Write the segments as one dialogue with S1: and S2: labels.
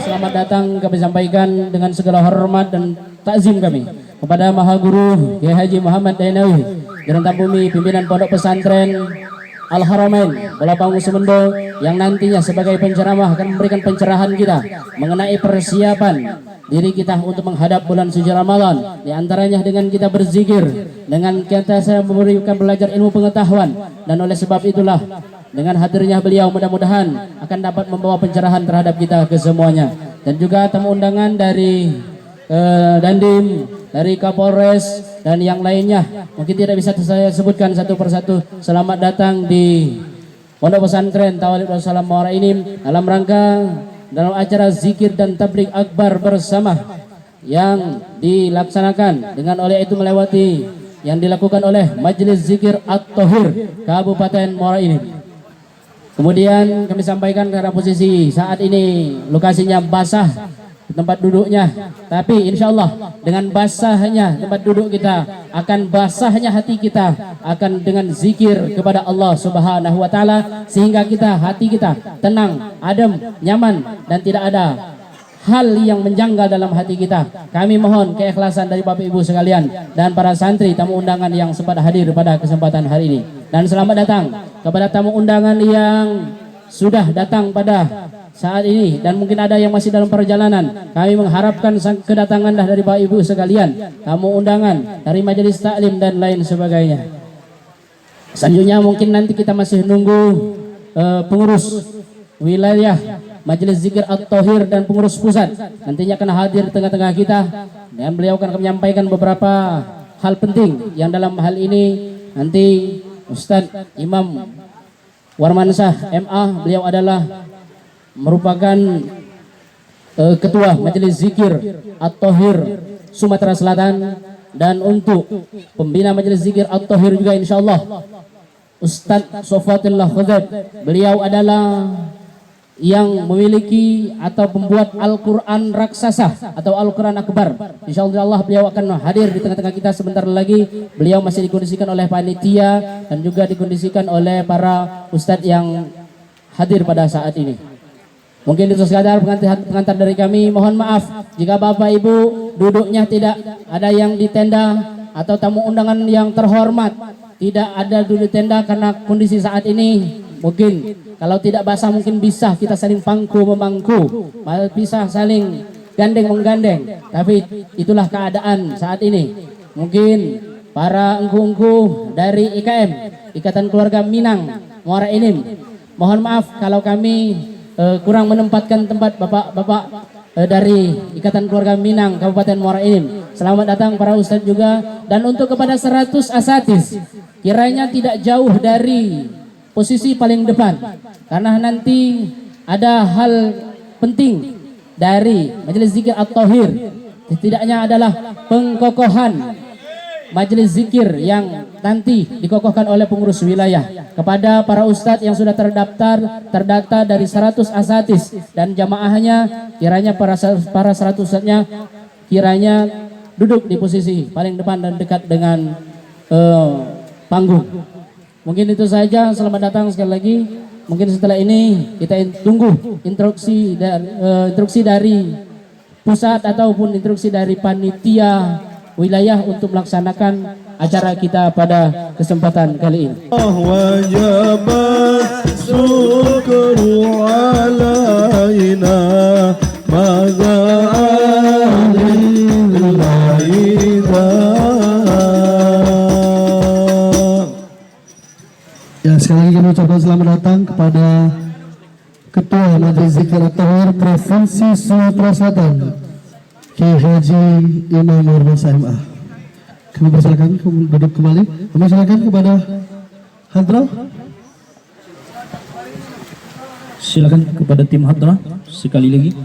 S1: Selamat datang kami sampaikan dengan segala hormat dan takzim kami kepada Maha Guru Kiai Haji Muhammad Dainawi, Gerentang Bumi Pimpinan Pondok Pesantren Al-Haramain Bola Panggung Sumendo, yang nantinya sebagai penceramah akan memberikan pencerahan kita mengenai persiapan diri kita untuk menghadap bulan suci Ramadan. Di antaranya dengan kita berzikir, dengan kita memberikan belajar ilmu pengetahuan, dan oleh sebab itulah dengan hadirnya beliau mudah-mudahan akan dapat membawa pencerahan terhadap kita ke semuanya. Dan juga tamu undangan dari Dandim, dari Kapolres dan yang lainnya mungkin tidak bisa saya sebutkan satu persatu. Selamat datang di Pondok Pesantren Tawalib Darussalam Muara Inim dalam acara zikir dan tabligh akbar bersama yang dilaksanakan dengan oleh itu melewati yang dilakukan oleh Majelis Zikir At-Thohir Kabupaten Muara Inim. Kemudian kami sampaikan karena posisi saat ini lokasinya basah tempat duduknya, tapi insya Allah dengan basahnya tempat duduk kita akan basahnya hati kita akan dengan zikir kepada Allah Subhanahu wa Ta'ala, sehingga hati kita tenang, adem, nyaman, dan tidak ada hal yang menjanggal dalam hati kita. Kami mohon keikhlasan dari Bapak Ibu sekalian dan para santri tamu undangan yang sempat hadir pada kesempatan hari ini. Dan selamat datang kepada tamu undangan yang sudah datang pada saat ini dan mungkin ada yang masih dalam perjalanan. Kami mengharapkan kedatangan dari Bapak Ibu sekalian, tamu undangan dari majelis taklim dan lain sebagainya. Selanjutnya mungkin nanti kita masih nunggu pengurus wilayah Majelis Zikir At-Thohir dan pengurus pusat nantinya akan hadir di tengah-tengah kita, dan beliau akan menyampaikan beberapa hal penting yang dalam hal ini nanti Ustadz Imam Warmansyah MA, beliau adalah merupakan ketua Majelis Zikir At-Thohir Sumatera Selatan, dan untuk pembina Majelis Zikir At-Thohir juga insyaallah Ustadz Sofatullah Khudad, beliau adalah yang memiliki atau pembuat Al-Quran raksasa atau Al-Quran Akbar. Insyaallah beliau akan hadir di tengah-tengah kita sebentar lagi. Beliau masih dikondisikan oleh panitia dan juga dikondisikan oleh para ustadz yang hadir pada saat ini. Mungkin itu sekadar pengantar dari kami. Mohon maaf jika Bapak Ibu duduknya tidak ada yang di tenda, atau tamu undangan yang terhormat tidak ada duduk di tenda karena kondisi saat ini. Mungkin kalau tidak basah mungkin bisa kita saling pangku memangku, bisa saling gandeng menggandeng. Tapi itulah keadaan saat ini. Mungkin para engku-engku dari IKM, Ikatan Keluarga Minang Muara Inim, mohon maaf kalau kami kurang menempatkan tempat bapak-bapak dari Ikatan Keluarga Minang Kabupaten Muara Inim. Selamat datang para ustadz juga. Dan untuk kepada 100 asatis, kiranya tidak jauh dari posisi paling depan, karena nanti ada hal penting dari Majelis Zikir At-Thohir. Setidaknya adalah pengkokohan majelis zikir yang nanti dikokohkan oleh pengurus wilayah kepada para ustadz yang sudah terdata dari 100 asatis dan jamaahnya. Kiranya para 100 ustadznya kiranya duduk di posisi paling depan dan dekat dengan panggung. Mungkin itu saja. Selamat datang sekali lagi. Mungkin setelah ini kita tunggu instruksi dari pusat ataupun instruksi dari panitia wilayah untuk melaksanakan acara kita pada kesempatan kali ini.
S2: Ya, sekali lagi kami ucapkan selamat datang kepada Ketua Majelis Zikir At-Thohir Provinsi Sumatera Selatan, Kiai Haji Imam Warmansyah MA. Kami persilakan duduk kembali. Kami silakan kepada Hadrah.
S1: Silakan kepada tim Hadrah sekali lagi.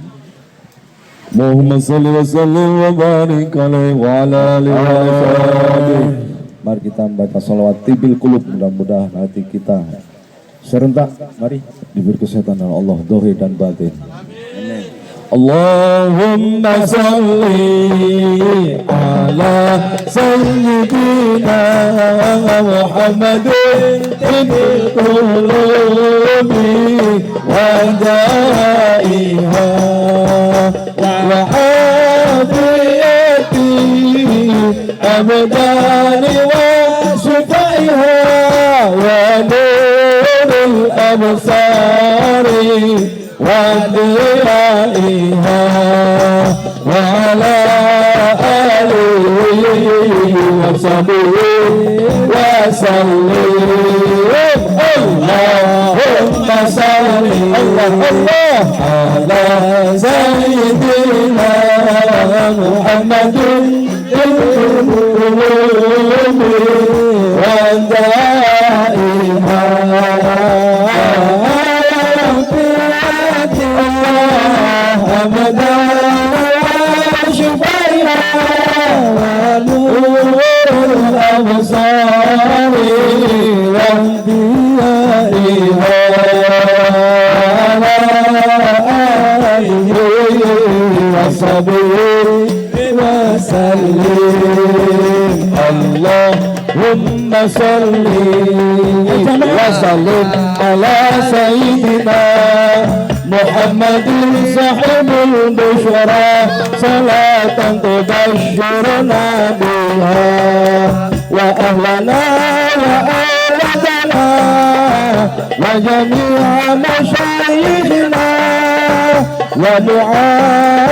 S3: Allahumma salli wa sallim wa barik alaihi wa ala alihi wa sahbihi. Mari kita membaca salawat tibil kulub, mudah-mudahan hati kita serentak mari diberi kesehatan oleh Allah zahir dan batin. Amin. Allahumma salli ala sayyidina Muhammadin bil qulubi wa da'iha الأبدان وشفائها ونور الأبصار وضيائها وعلى آله وصحبه وسلم اللهم صل على سيدنا محمد القلوب ودائها أبدا شفيها ونور الأبصار وانبيائها آله وصحبه وسلم اللهم صل وسلم على سيدنا محمد صاحب البشرى صلاة تبشرنا بها وأهلنا وأولادنا وجميع مشايخنا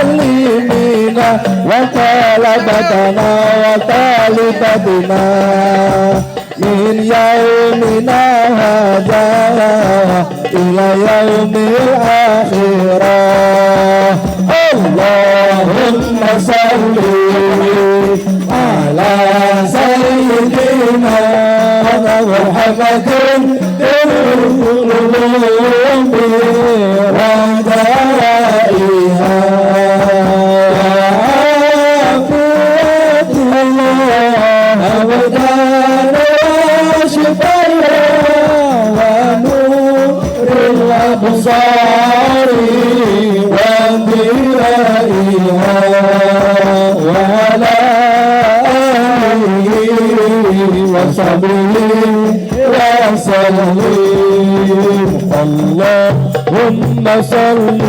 S3: ومعلمينا وطلبتنا وطالبتنا من يومنا هذا إلى يوم الآخرة اللهم صل على سيدنا محمد القلوب ودائها أبدا شفيها ونور الأبصار وانبيائها وعلى آله وصحبه وسلم اللهم صل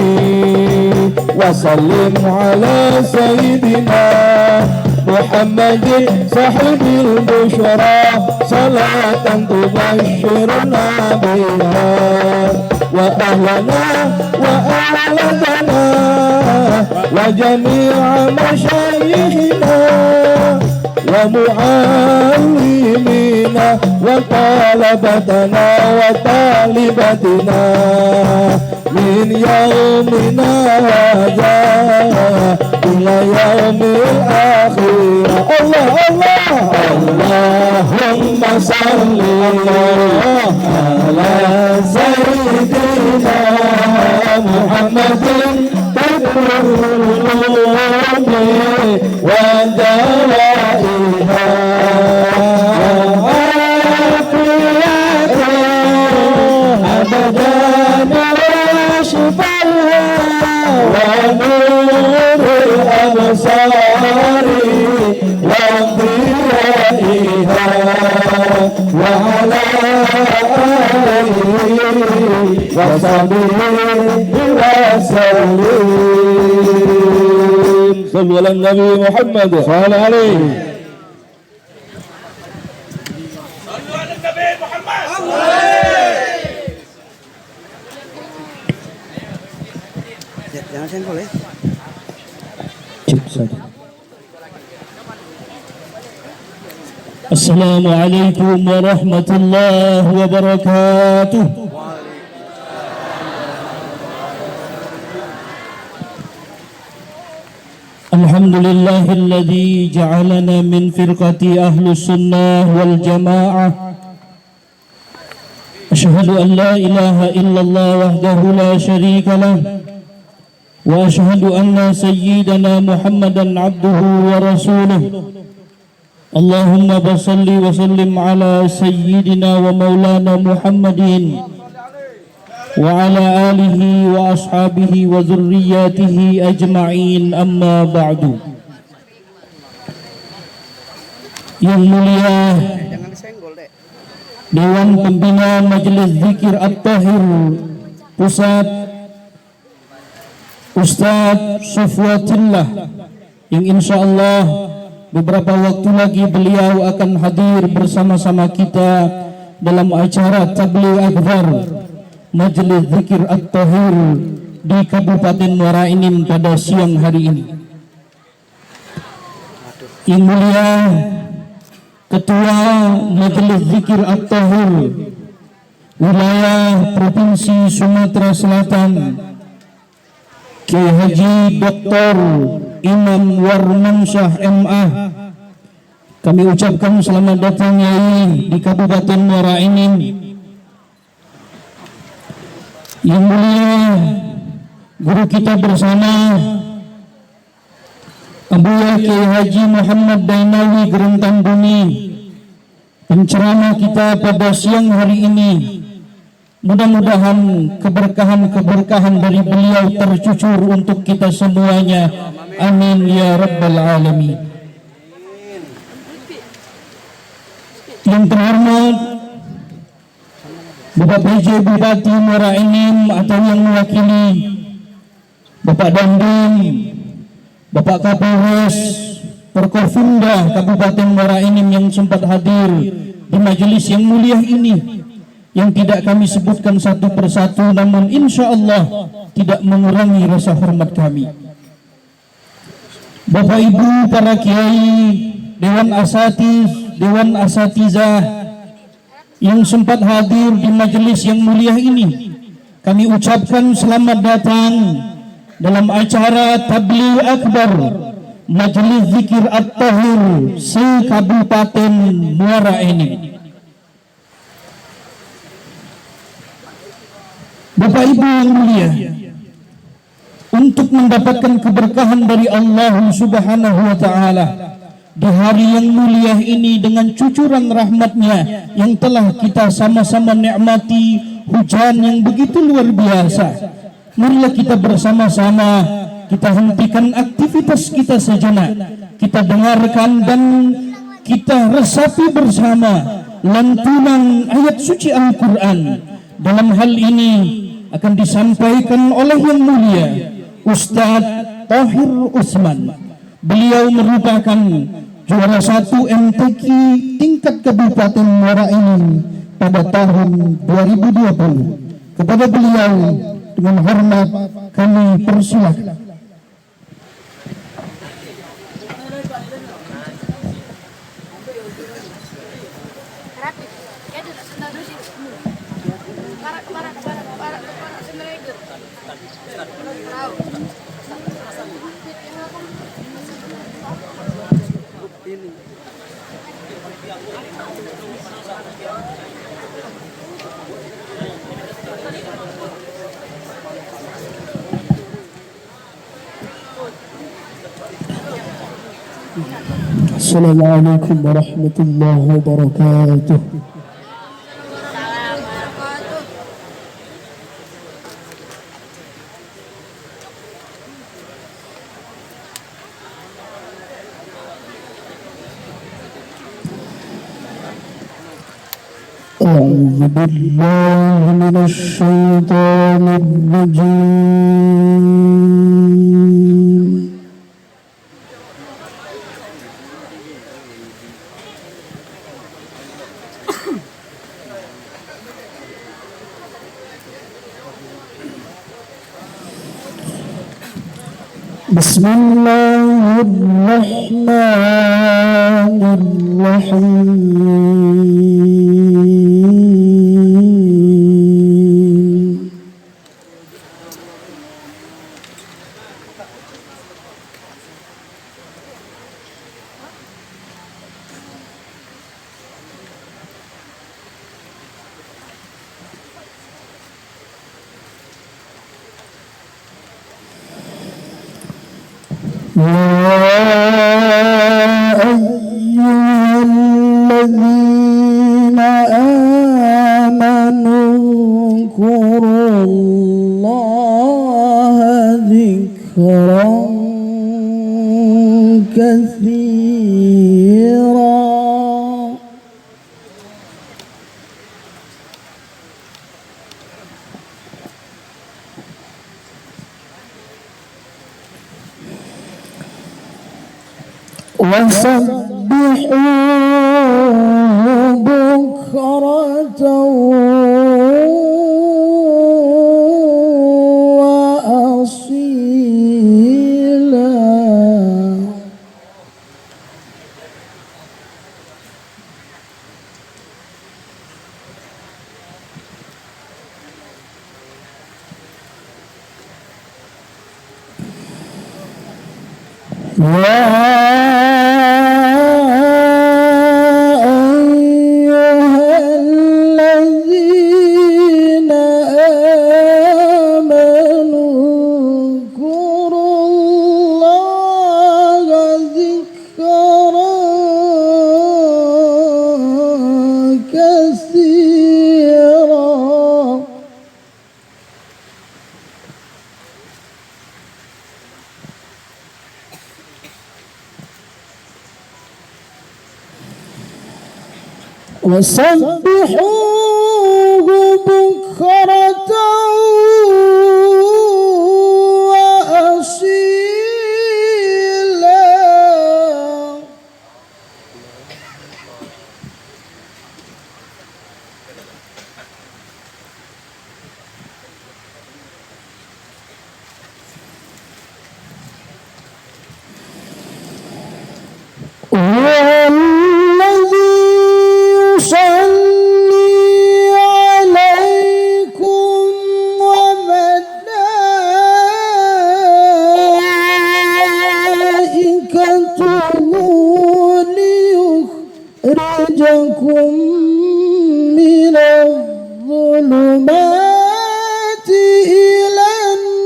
S3: وسلم على سيدنا محمد صاحب البشرى صلاة تبشرنا بها وأهلنا وأولادنا وجميع مشايخنا ومعلمينا وطلبتنا وطالبتنا من يومنا هذا إلى يوم الآخرة الله الله اللهم صل على سيدنا محمد القلوب ودوائها أبدا وشفيها ونور الأبصار وضيائها وعلى آله وصحبه وسلم صلوا على النبي محمد صلى الله عليه
S4: Jangan senggol ya.
S1: Assalamualaikum warahmatullahi wabarakatuh. Alhamdulillahilladzi ja'alana min firqati ahlus sunnah wal jamaah. Asyhadu an la ilaha illallah wahdahu la syarika lah. Wa asyhadu anna sayyidana Muhammadan abduhu wa rasuluh. Allahumma basalli wa sallim ala sayyidina wa maulana Muhammadin wa ala alihi wa ashabihi wa zurriyatihi ajma'in, amma ba'du. Yang mulia
S4: Jangan senggol deh.
S1: Dewan Pembina Majelis Zikir At-Tahir Pusat, Ustaz Safwatillah, yang insyaallah
S5: beberapa waktu lagi beliau akan hadir bersama-sama kita dalam acara Tabligh Akbar Majelis Zikir At-Tahir di Kabupaten Muara Enim pada siang hari ini. Yang mulia Ketua Majelis Zikir At-Tahir Wilayah Provinsi Sumatera Selatan, Kiai Haji Dr. Imam Warmansyah MA, kami ucapkan selamat datang Yai di Kabupaten Muara Enim. Yang mulia guru kita bersama Abuya Kiai Haji Muhammad Dainawi Gerentang Bumi, penceramah kita pada siang hari ini. Mudah-mudahan keberkahan-keberkahan dari beliau tercucur untuk kita semuanya. Amin ya rabbal alamin. Yang terhormat Bapak PJ Bupati Muara Enim atau yang mewakili Bapak Dandim, Bapak Kapolres, Forkopimda Kabupaten Muara Enim yang sempat hadir di majelis yang mulia ini, yang tidak kami sebutkan satu persatu, namun insya Allah tidak mengurangi rasa hormat kami. Bapak Ibu para kiai, Dewan Asatiz, Dewan Asatizah yang sempat hadir di majelis yang mulia ini, kami ucapkan selamat datang dalam acara Tabligh Akbar Majelis Zikir At-Tahir se-Kabupaten Muara Enim. Bapak Ibu yang mulia, untuk mendapatkan keberkahan dari Allah Subhanahu wa Ta'ala di hari yang mulia ini dengan cucuran rahmatnya yang telah kita sama-sama nikmati, hujan yang begitu luar biasa, marilah kita bersama-sama kita hentikan aktivitas kita sejenak, kita dengarkan dan kita resapi bersama lantunan ayat suci Al-Quran. Dalam hal ini akan disampaikan oleh yang mulia Ustadz Tahir Usman. Beliau merupakan juara 1 MTQ tingkat Kabupaten Muara Enim pada tahun 2020. Kepada beliau dengan hormat kami persilakan. Assalamualaikum warahmatullahi wabarakatuh. أعوذ بالله من الشيطان الرجيم. بسم الله الرحمن الرحيم. الذين آمنوا اذكروا الله ذكرا كثيرا. وسبحوه بكرة وأصيلا. الذين آمنوا اذكروا الله ذكرا كثيرا. وسبحوه بكرة وأصيلا. والذي يصلي عليكم وملائكته ليخرجكم من الظلمات إلى النور.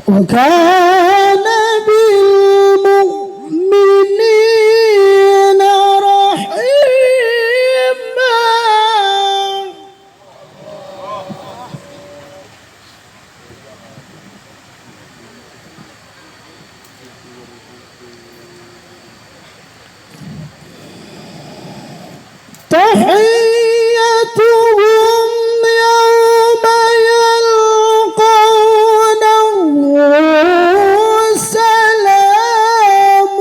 S5: وكان بالمؤمنين رحيما. تحيتهم يوم يلقونه سلام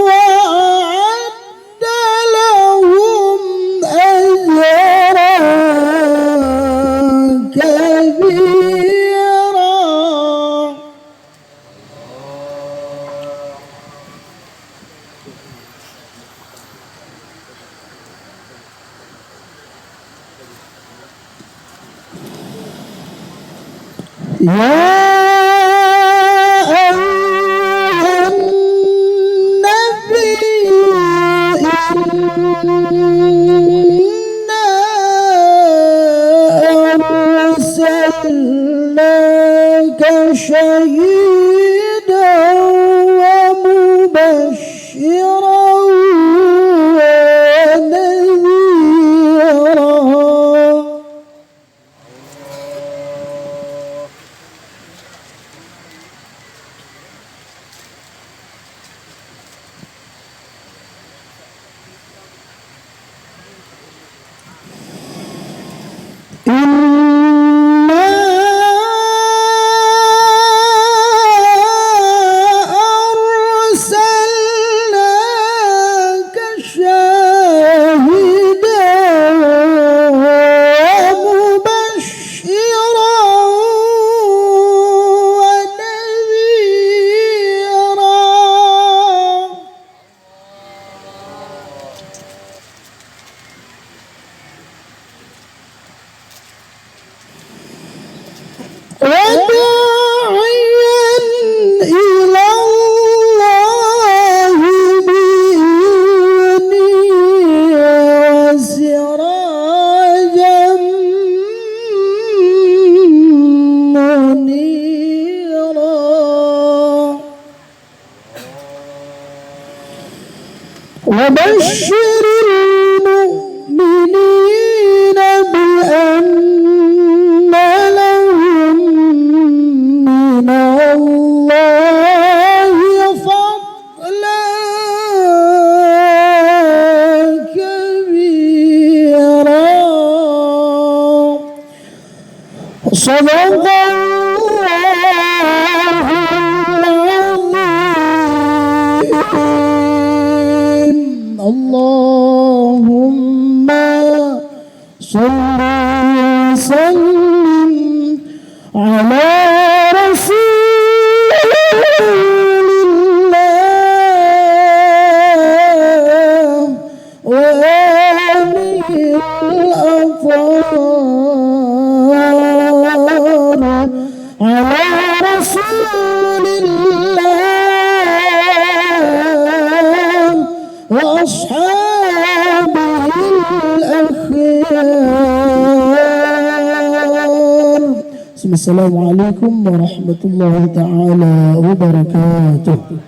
S5: وأعد لهم أجرا كبيرا. يا أيها النبي إنا أرسلناك شهيدا ومبشرا ونذيرا. إنا أرسلناك شاهدا ومبشرا ونذيرا. وداعيا إلى الله بإذنه وسراجا منيرا. وبشر المؤمنين بأن لهم من Sadaqallahul Allahumma salli wa sallim ala Rasulillah wa alihi al-athhar ala Rasulillah wa ashabihi al-akhyar. Assalamualaikum warahmatullahi taala wabarakatuh.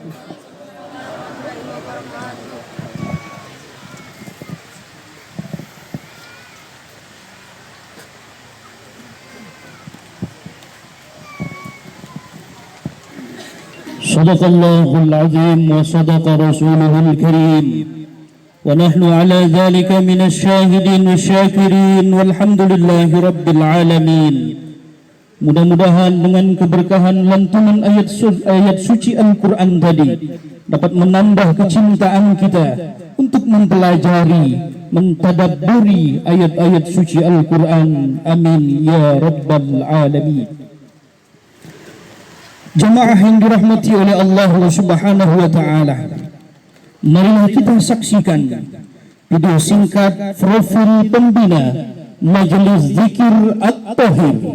S5: صدق الله العظيم وصدق رسوله الكريم ونحن على ذلك من الشاهدين والشاكرين والحمد لله رب العالمين. Mudah-mudahan dengan keberkahan lantunan ayat suci Al-Quran tadi dapat menambah kecintaan kita untuk mempelajari, mentadabburi ayat-ayat suci Al-Quran. Amin ya rabbal alamin. Jamaah yang dirahmati oleh Allah Subhanahu wa taala, marilah kita saksikan video singkat profil pembina Majelis Zikir At-Tahir.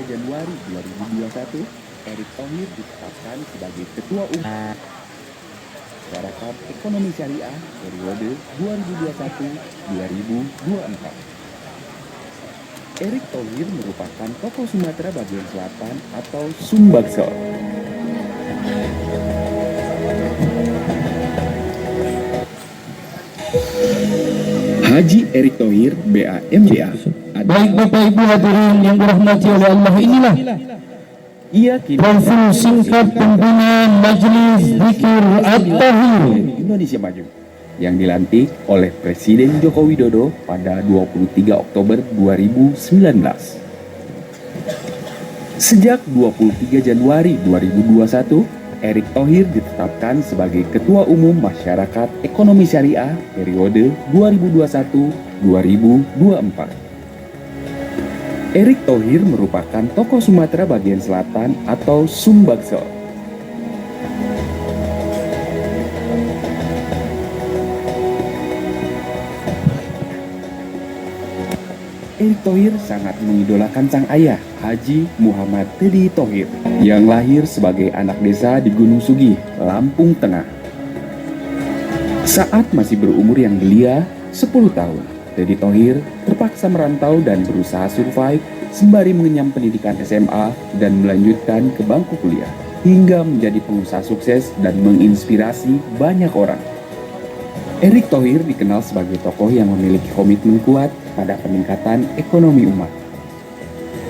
S6: Januari 2021, Erick Thohir ditetapkan sebagai Ketua Umum Masyarakat Ekonomi Syariah periode 2021-2024. Erick Thohir merupakan tokoh Sumatera bagian selatan atau Sumbaksel. Haji Erick Thohir, BAMJA.
S5: Baik Bapak Ibu hadirin yang dirahmati oleh Allah, inilah
S6: Ia kini
S5: profil singkat pembina Majelis Zikir At-Tahir
S6: Indonesia Maju yang dilantik oleh Presiden Joko Widodo pada 23 Oktober 2019. Sejak 23 Januari 2021, Erick Thohir ditetapkan sebagai Ketua Umum Masyarakat Ekonomi Syariah periode 2021-2024. Erick Thohir merupakan tokoh Sumatera bagian selatan atau Sumbaksel. Erick Thohir sangat mengidolakan sang ayah, Haji Muhammad Tedi Thohir, yang lahir sebagai anak desa di Gunung Sugih, Lampung Tengah. Saat masih berumur yang belia, 10 tahun, Tedi Thohir terpaksa merantau dan berusaha survive sembari mengenyam pendidikan SMA dan melanjutkan ke bangku kuliah, hingga menjadi pengusaha sukses dan menginspirasi banyak orang. Erick Thohir dikenal sebagai tokoh yang memiliki komitmen kuat pada peningkatan ekonomi umat.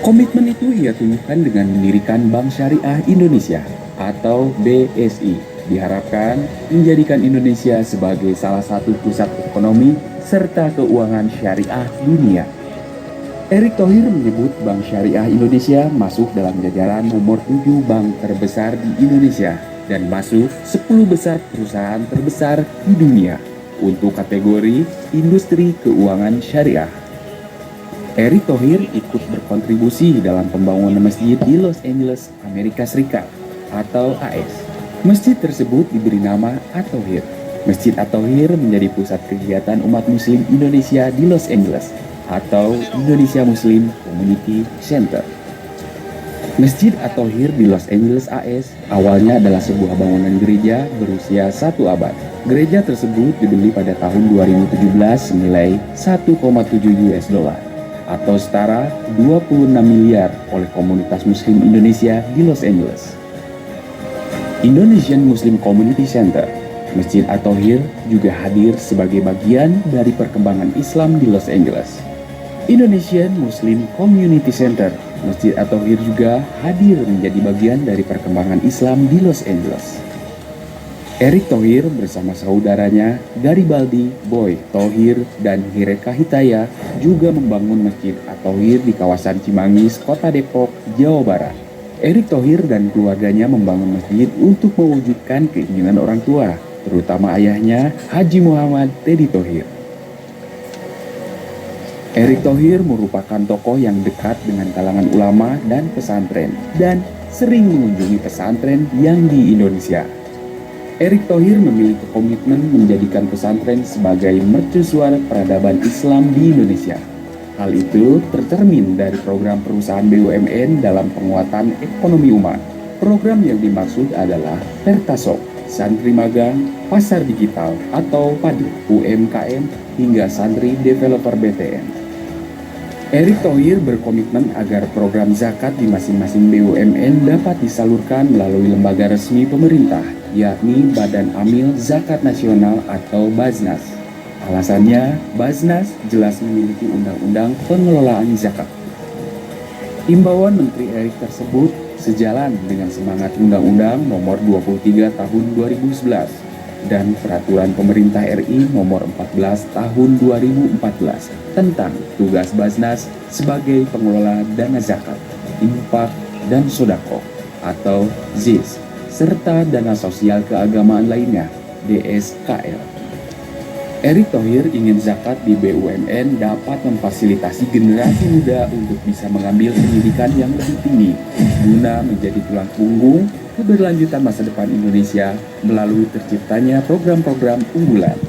S6: Komitmen itu ia tunjukkan dengan mendirikan Bank Syariah Indonesia atau BSI, diharapkan menjadikan Indonesia sebagai salah satu pusat ekonomi serta keuangan syariah dunia. Erick Thohir menyebut Bank Syariah Indonesia masuk dalam jajaran nomor 7 bank terbesar di Indonesia dan masuk 10 besar perusahaan terbesar di dunia untuk kategori industri keuangan syariah. Erick Thohir ikut berkontribusi dalam pembangunan masjid di Los Angeles, Amerika Serikat atau AS. Masjid tersebut diberi nama At-Thohir. Masjid At-Thohir menjadi pusat kegiatan umat muslim Indonesia di Los Angeles atau Indonesia Muslim Community Center. Masjid At-Thohir di Los Angeles AS awalnya adalah sebuah bangunan gereja berusia 1 abad. Gereja tersebut dibeli pada tahun 2017 senilai 1,7 US dollar atau setara 26 miliar oleh komunitas muslim Indonesia di Los Angeles. Indonesian Muslim Community Center, Masjid At-Thohir juga hadir sebagai bagian dari perkembangan Islam di Los Angeles. Indonesian Muslim Community Center, Masjid At-Thohir juga hadir menjadi bagian dari perkembangan Islam di Los Angeles. Erick Thohir bersama saudaranya Garibaldi Boy Thohir dan Hireka Hitaya juga membangun Masjid At-Thohir di kawasan Cimanggis, Kota Depok, Jawa Barat. Erick Thohir dan keluarganya membangun masjid untuk mewujudkan keinginan orang tua, terutama ayahnya Haji Muhammad Teddy Thohir. Erick Thohir merupakan tokoh yang dekat dengan kalangan ulama dan pesantren dan sering mengunjungi pesantren yang di Indonesia. Erick Thohir memiliki komitmen menjadikan pesantren sebagai mercusuar peradaban Islam di Indonesia. Hal itu tercermin dari program perusahaan BUMN dalam penguatan ekonomi umat. Program yang dimaksud adalah Pertasok, Santri Magang, Pasar Digital atau PADI, UMKM, hingga Santri Developer BTN. Erick Thohir berkomitmen agar program zakat di masing-masing BUMN dapat disalurkan melalui lembaga resmi pemerintah, yakni Badan Amil Zakat Nasional atau Baznas. Alasannya, Baznas jelas memiliki undang-undang pengelolaan zakat. Himbauan Menteri Erick tersebut sejalan dengan semangat Undang-Undang Nomor 23 Tahun 2011 dan Peraturan Pemerintah RI Nomor 14 Tahun 2014 tentang tugas Baznas sebagai pengelola dana zakat, infak, dan sodako atau ZIS, serta dana sosial keagamaan lainnya, DSKL. Erick Thohir ingin zakat di BUMN dapat memfasilitasi generasi muda untuk bisa mengambil pendidikan yang lebih tinggi guna menjadi tulang punggung keberlanjutan masa depan Indonesia melalui terciptanya program-program unggulan.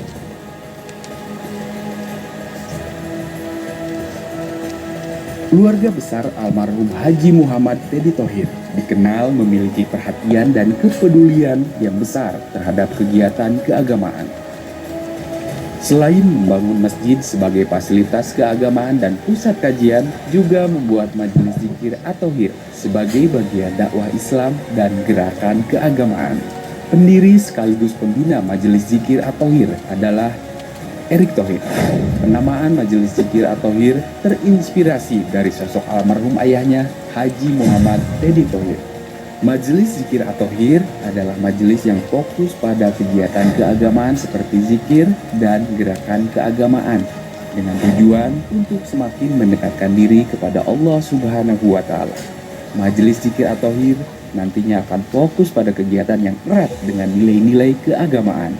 S6: Keluarga besar almarhum Haji Muhammad Teddy Thohir dikenal memiliki perhatian dan kepedulian yang besar terhadap kegiatan keagamaan. Selain membangun masjid sebagai fasilitas keagamaan dan pusat kajian, juga membuat majelis zikir At-Thohir sebagai bagian dakwah Islam dan gerakan keagamaan. Pendiri sekaligus pembina majelis zikir At-Thohir adalah Erick Thohir. Penamaan majelis zikir At-Thohir terinspirasi dari sosok almarhum ayahnya Haji Muhammad Teddy Thohir. Majelis Zikir At-Thohir adalah majelis yang fokus pada kegiatan keagamaan seperti zikir dan gerakan keagamaan dengan tujuan untuk semakin mendekatkan diri kepada Allah Subhanahu wa Ta'ala. Majelis Zikir At-Thohir nantinya akan fokus pada kegiatan yang erat dengan nilai-nilai keagamaan.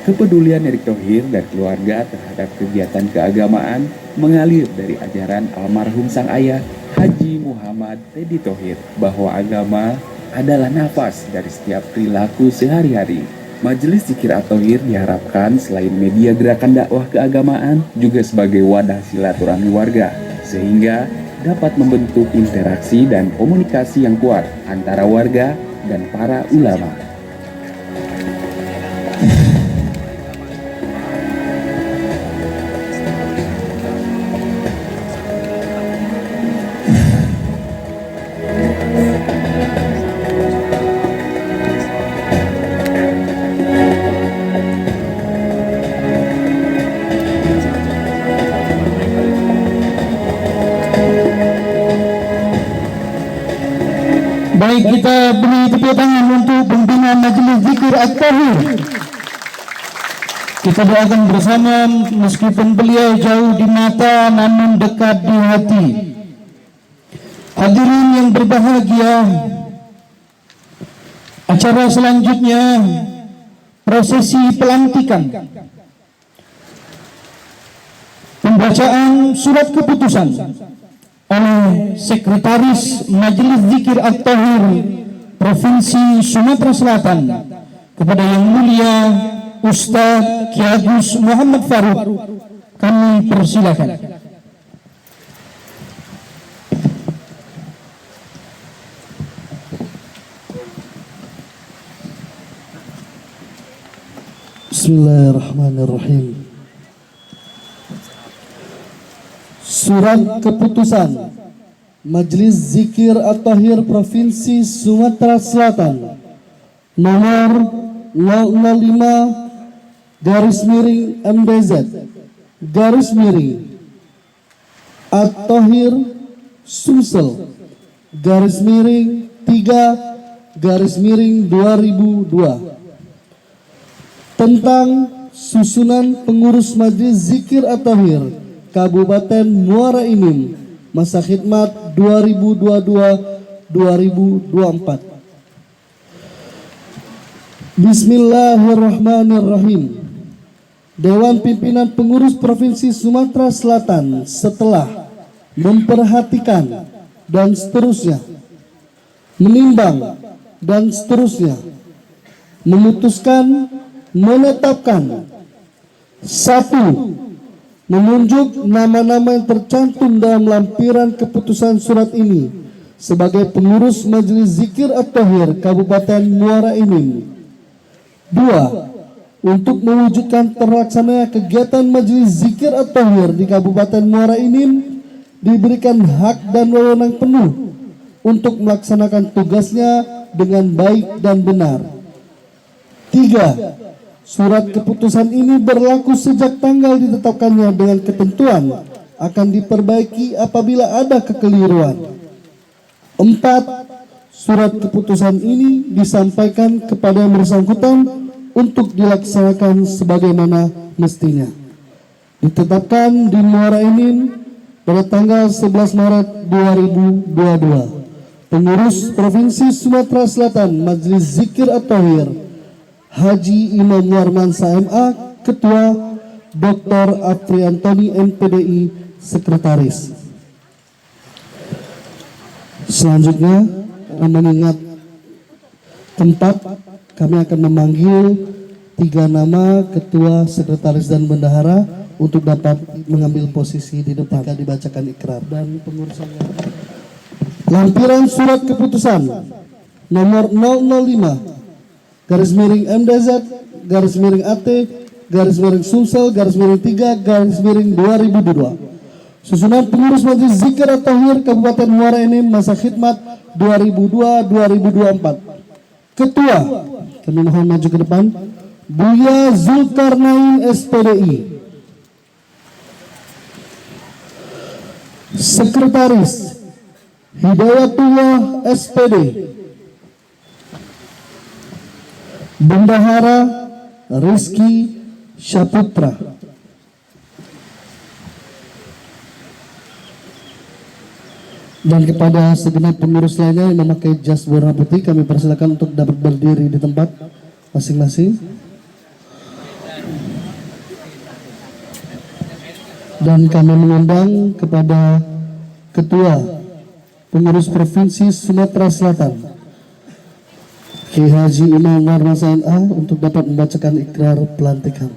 S6: Kepedulian Erick Thohir dan keluarga terhadap kegiatan keagamaan mengalir dari ajaran almarhum sang ayah Haji Muhammad Teddy Thohir bahwa agama adalah nafas dari setiap perilaku sehari-hari. Majelis Zikir At-Thohir diharapkan selain media gerakan dakwah keagamaan juga sebagai wadah silaturahmi warga sehingga dapat membentuk interaksi dan komunikasi yang kuat antara warga dan para ulama.
S5: Baik, kita beri tepuk tangan untuk pimpinan Majelis Zikir At-Thohir. Kita doakan bersama meskipun beliau jauh di mata namun dekat di hati. Hadirin yang berbahagia, acara selanjutnya prosesi pelantikan. Pembacaan surat keputusan oleh Sekretaris Majelis Zikir At-Tahir Provinsi Sumatera Selatan kepada Yang Mulia Ustadz Ki Agus Muhammad Faruk, kami persilakan.
S2: Bismillahirrahmanirrahim. Surat keputusan Majelis Zikir At-Tahir Provinsi Sumatera Selatan nomor 005/MDZ At-Tahir Sumsel _3/2002 tentang susunan pengurus Majelis Zikir At-Tahir Kabupaten Muara Enim masa khidmat 2022-2024. Bismillahirrahmanirrahim. Dewan Pimpinan Pengurus Provinsi Sumatera Selatan setelah memperhatikan dan seterusnya, menimbang dan seterusnya, memutuskan menetapkan: 1. Menunjuk nama-nama yang tercantum dalam lampiran keputusan surat ini sebagai pengurus Majelis Zikir At-Tahir Kabupaten Muara Enim. 2. Untuk mewujudkan terlaksananya kegiatan Majelis Zikir At-Tahir di Kabupaten Muara Enim diberikan hak dan wewenang penuh untuk melaksanakan tugasnya dengan baik dan benar. 3. Surat keputusan ini berlaku sejak tanggal ditetapkannya dengan ketentuan akan diperbaiki apabila ada kekeliruan. 4. Surat keputusan ini disampaikan kepada yang bersangkutan untuk dilaksanakan sebagaimana mestinya. Ditetapkan di Muara Enim pada tanggal 11 Maret 2022. Pengurus Provinsi Sumatera Selatan Majelis Zikir At-Tahir Haji Imam Warmansa MA, Ketua, Dr. Afriantoni MPDI, Sekretaris. Selanjutnya, mengingat tempat, kami akan memanggil 3 nama Ketua, Sekretaris, dan Bendahara untuk dapat mengambil posisi di depan ketika dibacakan ikrar dan pengurusannya. Lampiran surat keputusan nomor 005/MDZ _AT _Sumsel _3/2022. Susunan pengurus Majelis Zikir At-Tahir Kabupaten Muara Enim masa khidmat 2022-2024. Ketua, kami mohon maju ke depan, Buya Zulkarnain SPDI. Sekretaris, Hidayatullah SPD. Bendahara, Rizky Syaputra. Dan kepada segenap pengurus lainnya yang memakai jas warna putih, kami persilakan untuk dapat berdiri di tempat masing-masing. Dan kami mengundang kepada Ketua Pengurus Provinsi Sumatera Selatan Ki Haji Imam Warmansa MA untuk dapat membacakan ikrar pelantikan.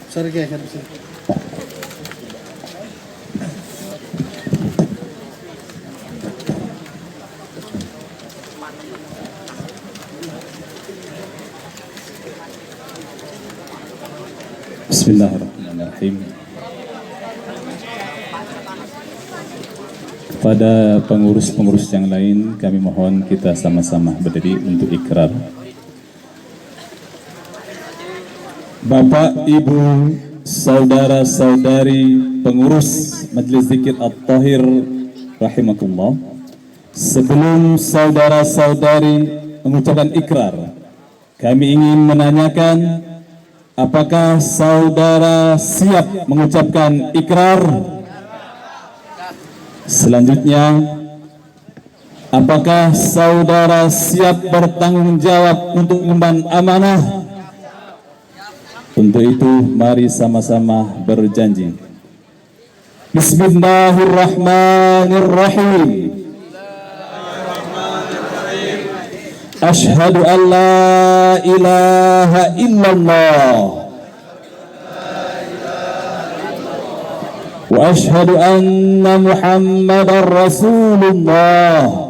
S2: Sorry guys,
S7: Bismillahirrahmanirrahim. Kepada pengurus-pengurus yang lain, kami mohon kita sama-sama berdiri untuk ikrar. Bapak, Ibu, saudara-saudari pengurus Majelis Zikir At-Tahir rahimakumullah. Sebelum saudara-saudari mengucapkan ikrar, kami ingin menanyakan, apakah saudara siap mengucapkan ikrar? Selanjutnya, Apakah saudara siap bertanggung jawab untuk mengemban amanah? Untuk itu mari sama-sama berjanji. Bismillahirrahmanirrahim. Asyhadu an la ilaha illallah wa asyhadu anna Muhammadar Rasulullah.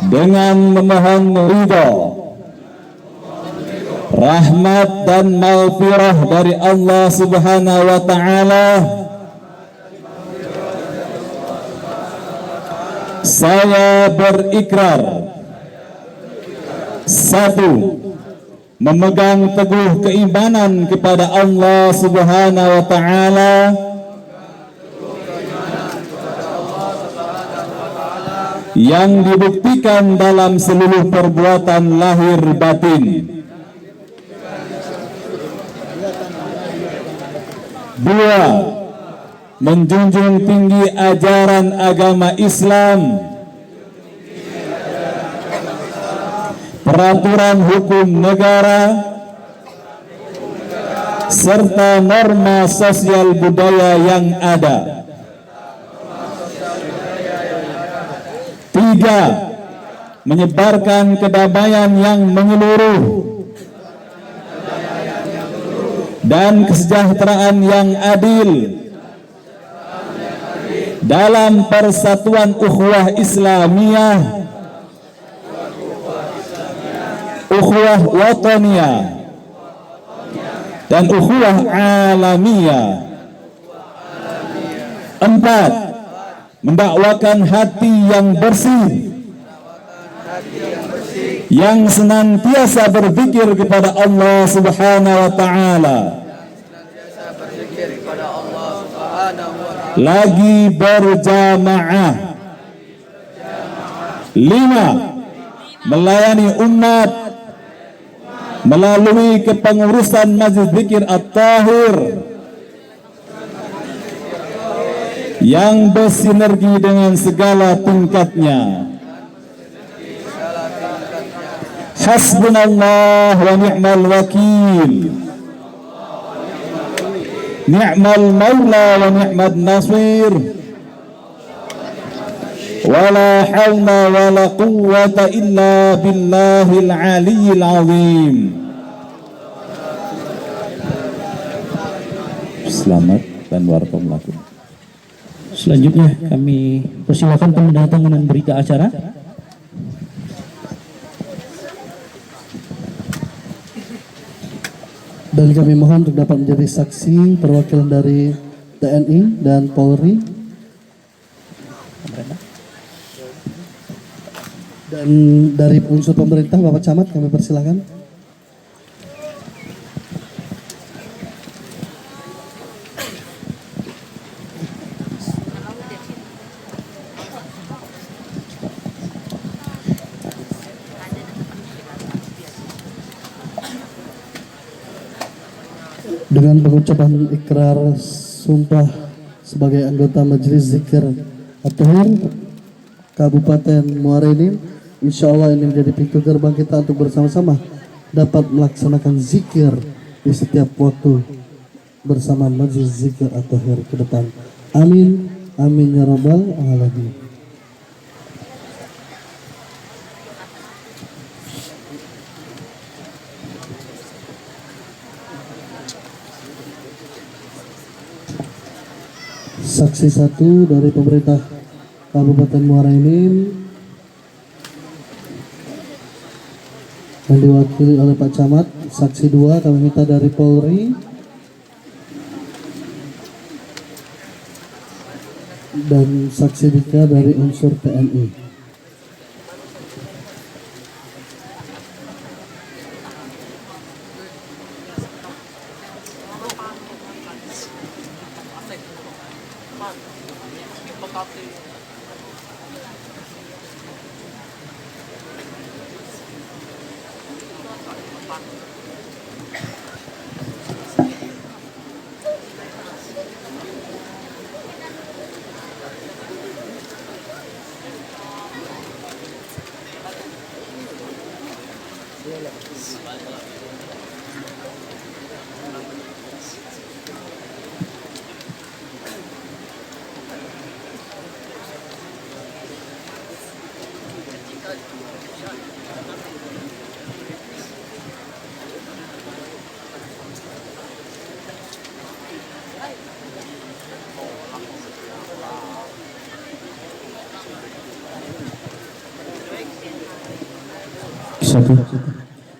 S7: Dengan memohon ridha, rahmat dan maghfirah dari Allah Subhanahu wa taala, saya berikrar, satu, memegang teguh keimanan kepada Allah Subhanahu wa taala, yang dibuktikan dalam seluruh perbuatan lahir batin. Dua, menjunjung tinggi ajaran agama Islam, peraturan hukum negara, serta norma sosial budaya yang ada. Tiga, menyebarkan kedamaian yang menyeluruh dan kesejahteraan yang adil dalam persatuan ukhuwah Islamiyah, ukhuwah wataniyah, dan ukhuwah alamiyah. Empat, mendakwakan hati yang bersih, yang senantiasa berzikir kepada Allah Subhanahu wa taala, lagi berjamaah. Lima, melayani umat melalui kepengurusan Majlis Zikir At-Tahir yang bersinergi dengan segala tingkatnya. Hasbunallah wa ni'mal wakil, ni'mal maula wa ni'mal nasir, wala hawla wala quwwata illa billahil aliyyil azim. Selamat dan warahmatullahi.
S5: Selanjutnya kami persilakan penandatanganan berita acara.
S2: Dan kami mohon untuk dapat menjadi saksi perwakilan dari TNI dan Polri. Dan dari unsur pemerintah, Bapak Camat, kami persilakan. Dengan pengucapan ikrar sumpah sebagai anggota Majelis Zikir At-Tahir Kabupaten Muara Enim, insya Allah ini menjadi pintu gerbang kita untuk bersama-sama dapat melaksanakan zikir di setiap waktu bersama Majelis Zikir At-Tahir ke depan. Amin, amin ya rabbal alamin. Saksi satu dari pemerintah Kabupaten Muara Enim yang diwakili oleh Pak Camat. Saksi dua kami minta dari Polri, dan saksi tiga dari unsur TNI.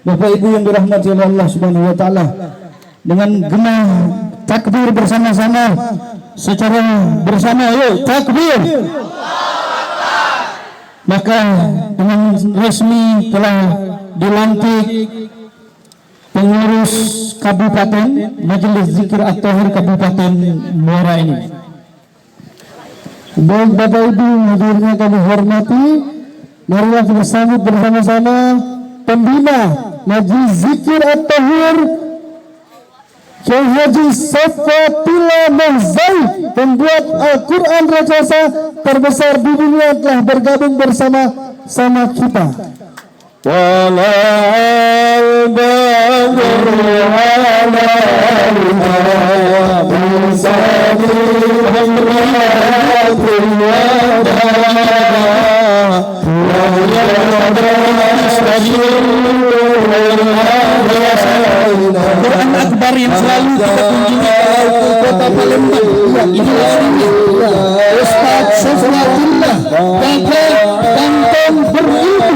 S5: Bapak Ibu yang dirahmati oleh Allah Subhanahu wa taala, dengan gemah takbir bersama-sama secara bersama, yuk takbir. Maka dengan resmi telah dilantik pengurus Kabupaten Majelis Zikir At-Tahir Kabupaten Muara ini.
S2: Baik Bapak Ibu hadirnya kami hormati, marilah kita sambut bersama-sama pembina Majelis Zikir At-Tahir Kiai Haji Safatillah Mahzaid, pembuat Al-Quran raksasa terbesar di dunia, telah bergabung bersama kita.
S5: Quran Akbar yang selalu kita kunjungi ke kota Palembang. Inilah Ustaz Safatillah, Bapak Kantong berilmu.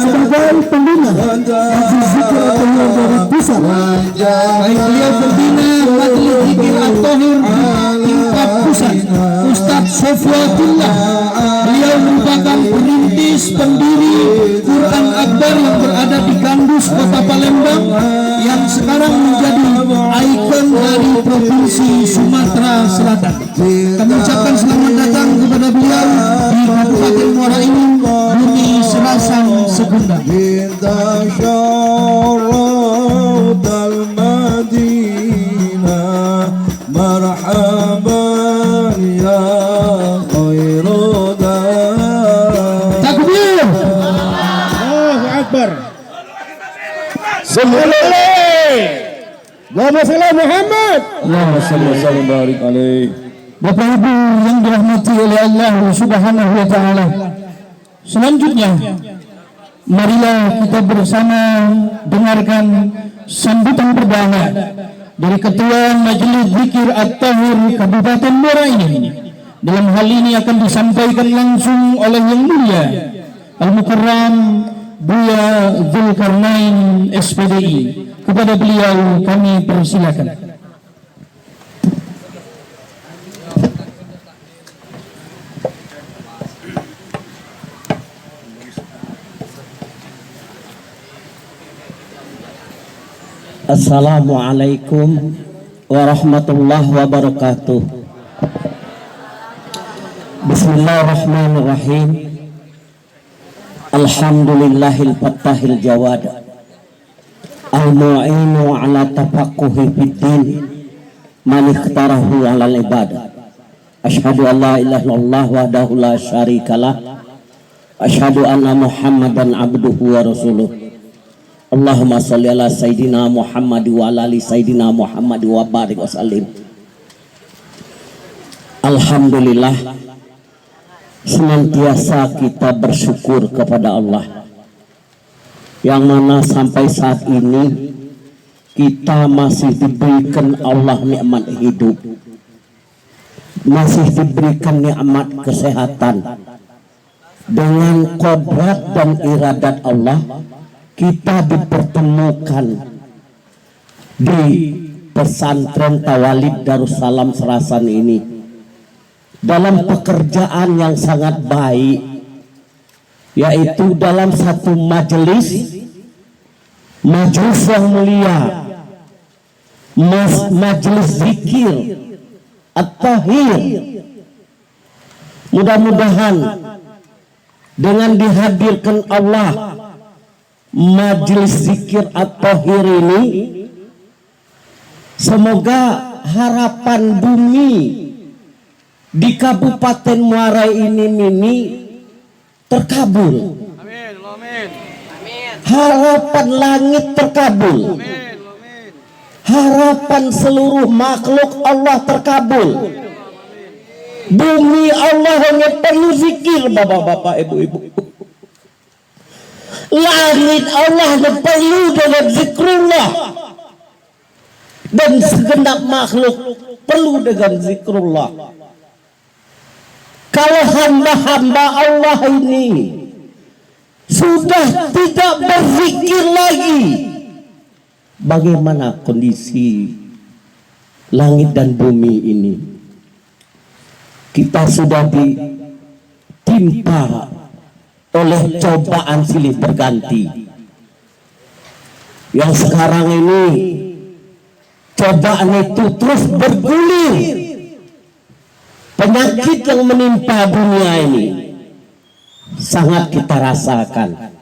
S2: Sebagai pembina Majelis Zikir At-Tahir dari pusat,
S5: Beliau pembina Majelis Zikir At-Tahir tingkat pusat, Ustaz Safatillah. Beliau merupakan perintis pendiri Quran Akbar yang berada di Gandus, Kota Palembang, yang sekarang menjadi ikon dari Provinsi Sumatera Selatan. Kami ucapkan selamat datang kepada beliau di Kabupaten Muara ini, Bumi Selasang Segunda.
S3: Allahumma salli wa sallim barik alaih.
S5: Bapak Ibu yang dirahmati oleh Allah Subhanahu wa taala, selanjutnya marilah kita bersama dengarkan sambutan perdana dari Ketua Majelis Zikir At-Tahir Kabupaten Muara ini. Dalam hal ini akan disampaikan langsung oleh Yang Mulia Al-Mukarram Buya Zulkarnain SPDI. Kepada beliau kami persilakan.
S8: Assalamualaikum warahmatullahi wabarakatuh. Bismillahirrahmanirrahim. Alhamdulillahil fattahil jawad, al-mu'inu ala tafaqquhi fiddin, man ikhtarahu ala al-ibadah. Ashhadu an la ilaha illallah wahdahu la syarikalah, ashhadu anna Muhammadan abduhu wa rasuluh. Allahumma sholli ala Sayyidina Muhammad wa ala ali Sayyidina Muhammad wa barik wa sallim. Alhamdulillah, senantiasa kita bersyukur kepada Allah, yang mana sampai saat ini kita masih diberikan Allah nikmat hidup, masih diberikan nikmat kesehatan. Dengan kodrat dan iradat Allah, kita dipertemukan di pesantren Tawalid Darussalam Serasan ini dalam pekerjaan yang sangat baik, yaitu dalam satu majelis yang mulia, majelis zikir At-Tahir. Mudah-mudahan dengan dihadirkan Allah majelis zikir At-Tahir ini, semoga harapan bumi di Kabupaten Muara ini terkabul. Harapan langit terkabul. Harapan seluruh makhluk Allah terkabul. Bumi Allah hanya perlu zikir, bapak-bapak, ibu-ibu. Langit Allah hanya perlu dengan zikrullah. Dan segenap makhluk perlu dengan zikrullah. Kalau hamba-hamba Allah ini sudah tidak berzikir lagi, bagaimana kondisi langit dan bumi ini? Kita sudah ditimpa oleh cobaan silih berganti. Yang sekarang ini cobaan itu terus bergulir. Penyakit yang menimpa dunia ini sangat kita rasakan.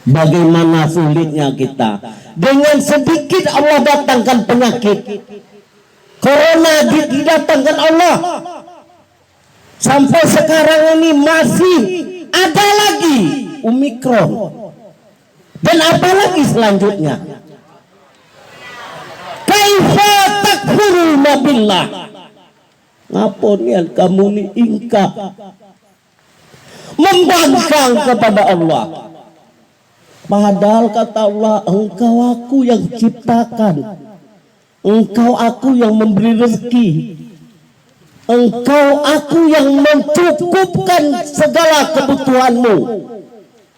S8: Bagaimana sulitnya kita. Dengan sedikit Allah datangkan penyakit. Corona didatangkan Allah. Sampai sekarang ini masih ada lagi Omikron. Dan apalagi selanjutnya. Kaifa takfuruna billah. Ngaponian kamu ni ingkar, membangkang kepada Allah. Padahal kata Allah, engkau aku yang ciptakan, engkau aku yang memberi rezeki, engkau aku yang mencukupkan segala kebutuhanmu.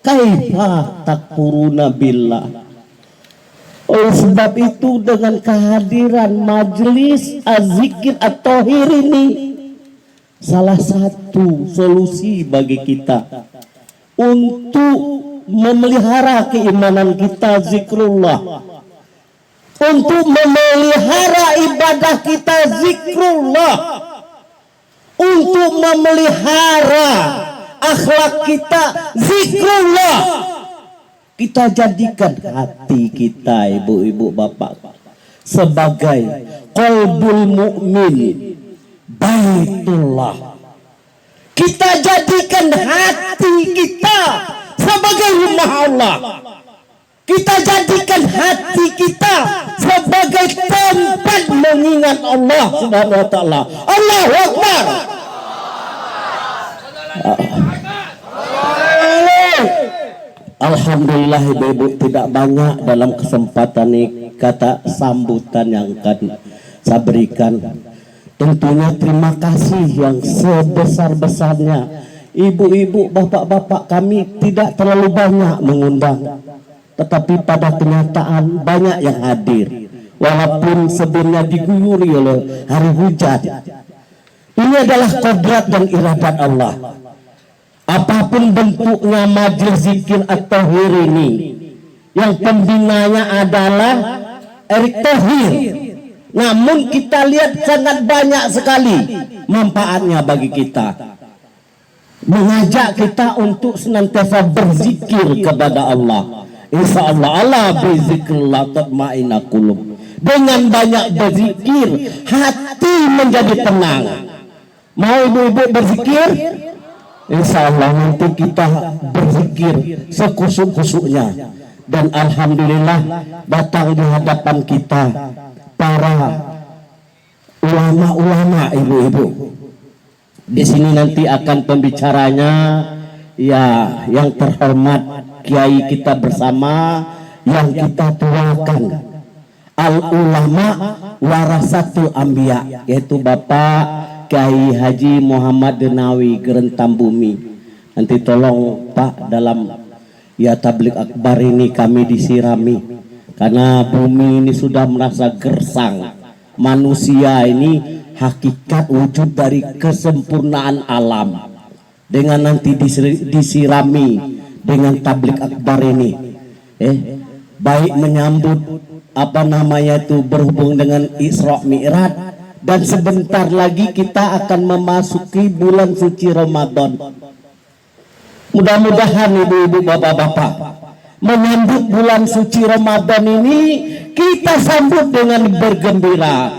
S8: Kaifa takfuruna billah. Oleh sebab itu dengan kehadiran majelis az-zikir at-thahir ini salah satu solusi bagi kita untuk memelihara keimanan kita zikrullah, untuk memelihara ibadah kita zikrullah, untuk memelihara akhlak kita zikrullah. Kita jadikan hati kita, ibu-ibu, bapak, sebagai qalbul mu'min, baitullah. Kita jadikan hati kita sebagai rumah Allah. Kita jadikan hati kita sebagai tempat mengingat Allah Subhanahu wa taala. Allahu Akbar. Alhamdulillah, ibu-ibu, tidak banyak dalam kesempatan ini kata sambutan yang akan saya berikan. Tentunya terima kasih yang sebesar-besarnya. Ibu-ibu, bapak-bapak, kami tidak terlalu banyak mengundang, tetapi pada kenyataan banyak yang hadir. Walaupun sebelumnya diguyuri oleh hari hujan. Ini adalah kodrat dan iradat Allah. Apapun bentuknya majelis zikir at-thahir ini, yang pembinanya adalah Erick Thohir. Namun kita lihat sangat banyak sekali manfaatnya bagi kita. Mengajak kita untuk senantiasa berzikir kepada Allah. Insya Allah, Allah bizikrillah tatma'innul qulub. Dengan banyak berzikir, hati menjadi tenang. Mau ibu-ibu berzikir? Insya Allah nanti kita berzikir sekusuk-kusuknya. Dan alhamdulillah datang di hadapan kita para ulama-ulama, ibu-ibu. Di sini nanti akan pembicaranya ya yang terhormat kiai kita bersama yang kita tuakan, al ulama warasatul anbiya, yaitu Bapak Kiai Haji Muhammad Denawi Gerentam Bumi. Nanti tolong Pak, dalam ya tablik akbar ini kami disirami, karena bumi ini sudah merasa gersang. Manusia ini hakikat wujud dari kesempurnaan alam. Dengan nanti disirami dengan tablik akbar ini, baik menyambut apa namanya itu berhubung dengan Isra Mi'raj. Dan sebentar lagi kita akan memasuki bulan suci Ramadan. Mudah-mudahan ibu-ibu, bapak-bapak, menyambut bulan suci Ramadan ini kita sambut dengan bergembira,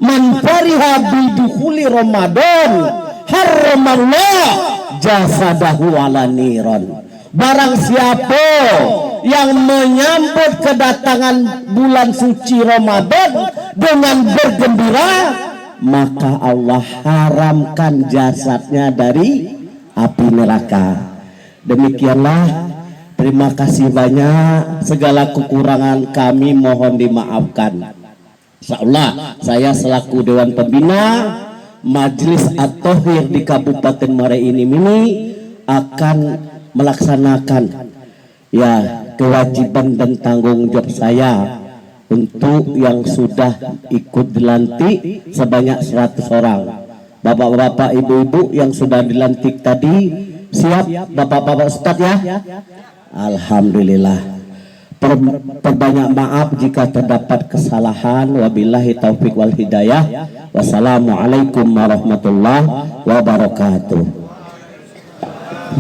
S8: Man fariha bidukhuli Ramadan haramallah jasadahu ala niran. Barang siapa yang menyambut kedatangan bulan suci Ramadan dengan bergembira, maka Allah haramkan jasadnya dari api neraka. Demikianlah, terima kasih banyak. Segala kekurangan kami mohon dimaafkan. Insyaallah saya selaku Dewan Pembina Majelis At-Thohir di Kabupaten Muara Enim ini akan melaksanakan ya kewajiban dan tanggung jawab saya untuk yang sudah ikut dilantik sebanyak 100 orang. Bapak-bapak, ibu-ibu yang sudah dilantik tadi siap, bapak-bapak ustaz ya? Alhamdulillah. Perbanyak maaf jika terdapat kesalahan. Wabillahi taufik wal hidayah. Wassalamualaikum warahmatullahi wabarakatuh.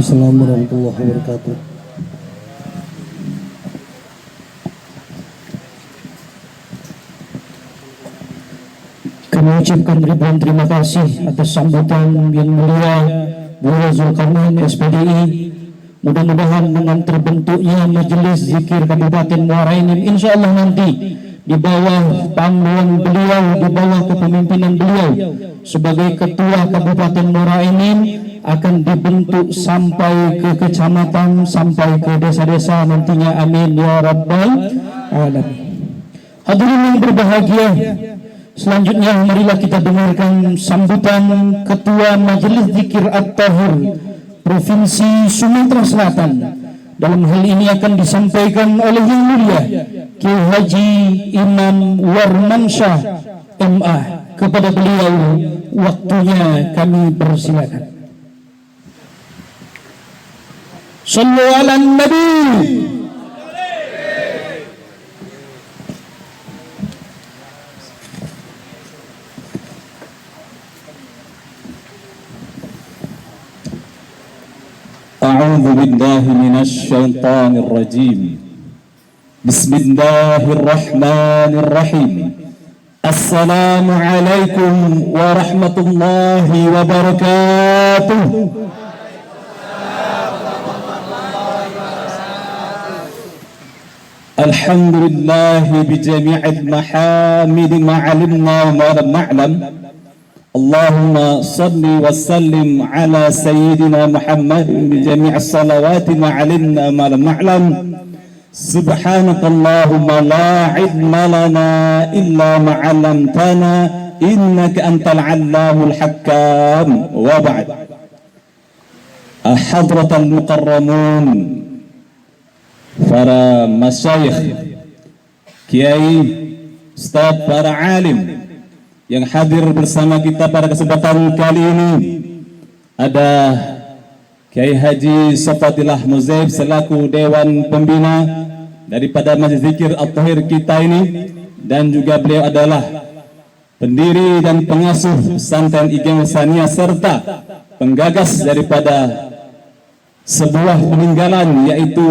S2: Assalamualaikum warahmatullahi wabarakatuh.
S5: Kami ucapkan ribuan terima kasih atas sambutan yang mulia Buya Zulkarnain SPDI. Mudah-mudahan dengan terbentuknya Majelis Zikir Kabupaten Muara Enim, insya Allah nanti di bawah panduan beliau, di bawah kepemimpinan beliau sebagai Ketua Kabupaten Muara Enim, akan dibentuk sampai ke kecamatan, sampai ke desa-desa nantinya. Amin ya rabbal alamin. Hadirin yang berbahagia, selanjutnya marilah kita dengarkan sambutan Ketua Majelis Zikir At-Tahir Provinsi Sumatera Selatan. Dalam hal ini akan disampaikan oleh Yang Mulia Kiai Haji Imam Warmansyah MA. Kepada beliau waktunya kami persilakan. Sallu ala Nabi.
S7: A'udzu billahi minasy syaithanir rajim. Bismillahirrahmanirrahim. Assalamualaikum warahmatullahi wabarakatuh. Alhamdulillah bijami'il mahamid ma'alimna wa ma lam na'lam. Allahumma salli wa sallim ala sayyidina Muhammad bijami'is salawati ma'alimna wa ma lam na'lam. Subhanakallahumma la ilma lana illa ma 'allamtana innaka antal 'allamul hakkam. Wa ba'd. Hadratal mukarramun, para masyayikh, kiai, ustaz, para alim yang hadir bersama kita pada kesempatan kali ini. Ada Kiai Haji Safadillah Muzaib selaku Dewan Pembina daripada Majelis Zikir At-Tahir kita ini, dan juga beliau adalah pendiri dan pengasuh pesantren Igeng Sania serta penggagas daripada sebuah peninggalan, yaitu